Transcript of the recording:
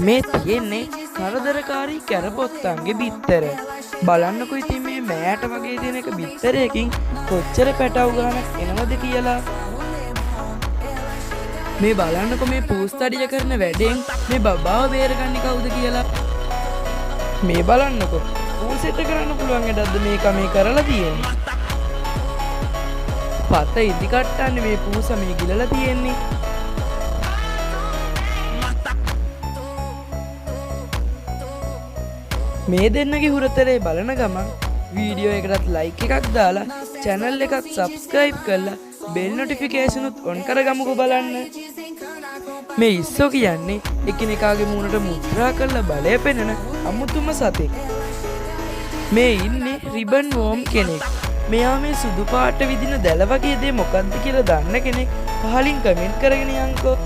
මේ තියෙන්නේ කරදරකාරී කැරපොත්තන්ගේ බිත්තර. බලන්නකො ඉතින් මේ මෑට වගේ දෙන එක බිත්තරයකින් කොච්චර පැටව් ගානක් එනවද කියලා. මේ බලන්නකො මේ පූස්තඩිය කරන වැඩෙන් මේ බබාව බේරගන්නේ කවුද කියලා. මේ බලන්නකො පූසෙට කරන්න පුළුවන් වැඩක්ද මේක මේ කරලා තියෙන්නේ. පත ඉදි කට්ටන්නේ මේ පූස මේ ගිලලා තියෙන්නේ. මේ දෙන්නගේ හුරතරේ බලන ගමන් වීඩියෝ එකටත් ලයික් එකක් දාලා channel එකත් subscribe කරලා bell notification උත් on කරගමුකෝ බලන්න. මේ ඉස්සෝ කියන්නේ එකිනෙකාගේ මූණට මුද්‍රා කරලා බලය පෙන්වන අමුතුම සතෙක්. මේ ඉන්නේ රිබන් වෝම් කෙනෙක්. මෙයා මේ සුදු පාට විදින දැල වගේ දේ මොකක්ද කියලා දන්න කෙනෙක් පහලින් කමෙන්ට් කරගෙන යන්කෝ.